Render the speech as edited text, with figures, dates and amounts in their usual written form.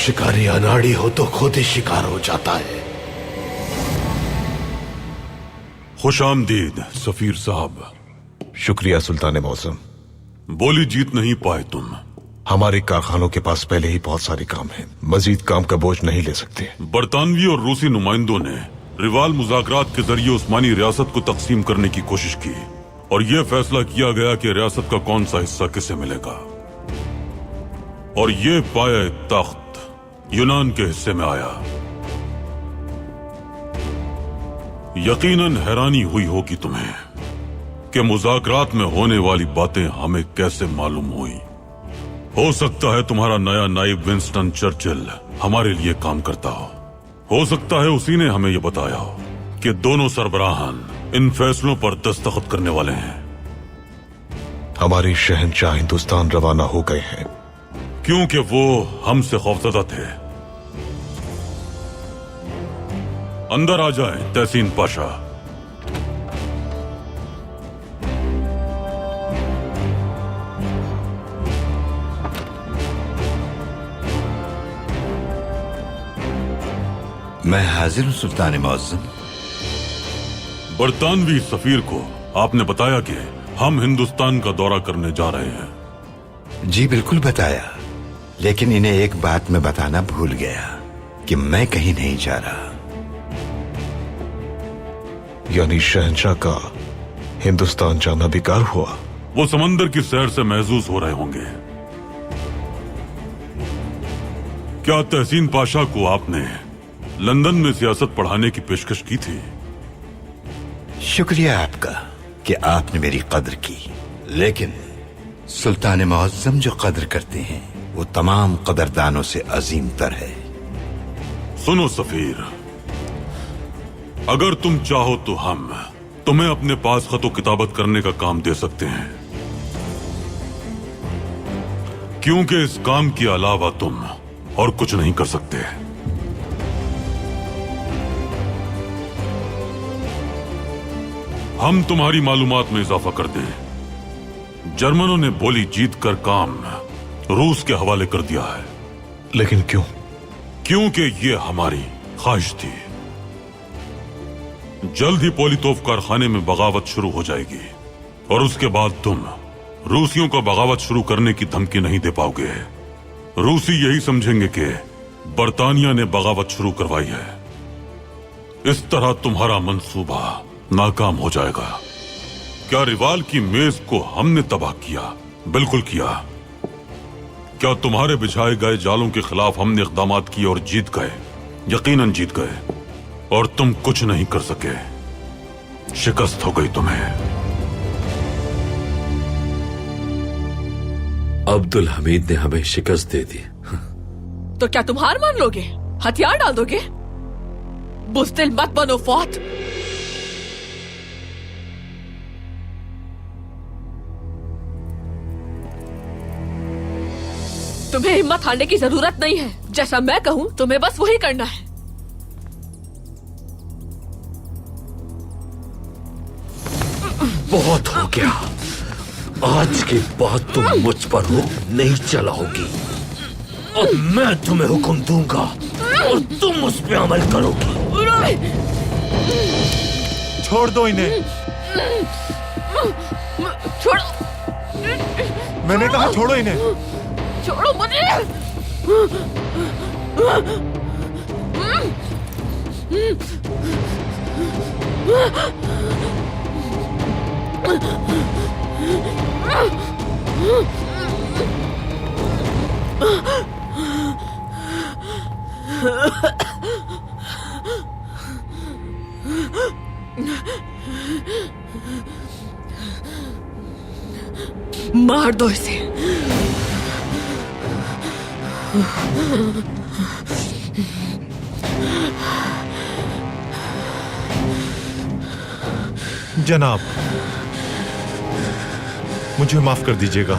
शिकारी अनाड़ी हो तो खुद ही शिकार हो जाता है। खुशामदीद सफीर साहब। शुक्रिया सुल्तान मौसम। बोली जीत नहीं पाए तुम। हमारे कारखानों के पास पहले ही बहुत सारे काम हैं, मजीद काम का बोझ नहीं ले सकते। बरतानवी और रूसी नुमाइंदों ने रिवाल मुज़ाकरात के जरिए उस्मानी रियासत को तकसीम करने की कोशिश की और यह फैसला किया गया कि रियासत का कौन सा हिस्सा किसे मिलेगा। और ये पाया तख्त यूनान के हिस्से में आया। यकीनन हैरानी हुई होगी तुम्हें कि मुज़ाकरात में होने वाली बातें हमें कैसे मालूम हुई। हो सकता है तुम्हारा नया नायब विंस्टन चर्चिल हमारे लिए काम करता हो सकता है उसी ने हमें यह बताया हो कि दोनों सरबराहान इन फैसलों पर दस्तखत करने वाले हैं। हमारे शहंशाह हिंदुस्तान रवाना हो गए हैं क्योंकि वो हमसे खौफजदा थे। अंदर आ जाए तहसीन पाशा। मैं हाजिर हूं सुल्तान मुअज्जम। बरतानवी सफीर को आपने बताया कि हम हिंदुस्तान का दौरा करने जा रहे हैं। जी बिल्कुल बताया, लेकिन इन्हें एक बात मैं बताना भूल गया कि मैं कहीं नहीं जा रहा। यानी शहंशाह का हिंदुस्तान जाना बेकार हुआ? वो समंदर की सैर से महजूज हो रहे होंगे। क्या तहसीन पाशा को आपने लंदन में सियासत पढ़ाने की पेशकश की थी? शुक्रिया आपका कि आपने मेरी कद्र की, लेकिन सुल्तान मुअज्जम जो कद्र करते हैं वो तमाम कदरदानों से अजीम तर है। सुनो सफीर, अगर तुम चाहो तो हम तुम्हें अपने पास खतो किताबत करने का काम दे सकते हैं, क्योंकि इस काम के अलावा तुम और कुछ नहीं कर सकते। हम तुम्हारी मालूमात में इजाफा कर दें। जर्मनों ने बोली जीत कर काम रूस के हवाले कर दिया है। लेकिन क्यों? क्योंकि ये हमारी ख्वाहिश थी। जल्द ही पोलितोफ कारखाने में बगावत शुरू हो जाएगी और उसके बाद तुम रूसियों को बगावत शुरू करने की धमकी नहीं दे पाओगे। रूसी यही समझेंगे कि बरतानिया ने बगावत शुरू करवाई है। इस तरह तुम्हारा मंसूबा नाकाम हो जाएगा। क्या रिवाल की मेज को हमने तबाह किया? बिल्कुल किया। क्या तुम्हारे बिछाए गए जालों के खिलाफ हमने इक़दामात किए और जीत गए? यकीनन जीत गए। और तुम कुछ नहीं कर सके, शिकस्त हो गई तुम्हें। अब्दुल हमीद ने हमें शिकस्त दे दी। तो क्या तुम हार मान लोगे? हथियार डाल दोगे? बुज़दिल मत बनो फौत। तुम्हें हिम्मत हारने की जरूरत नहीं है। जैसा मैं कहूं तुम्हें बस वही करना है। बहुत हो गया। आज के बाद तुम मुझ पर हुक्म नहीं चलाओगी और मैं तुम्हें हुक्म दूंगा और तुम उस पे अमल करोगी। छोड़ दो इन्हें। छोड़ो। मैंने कहा छोड़ो इन्हें। छोड़ो मुझे। मार दो इसे। जनाब, मुझे माफ कर दीजिएगा।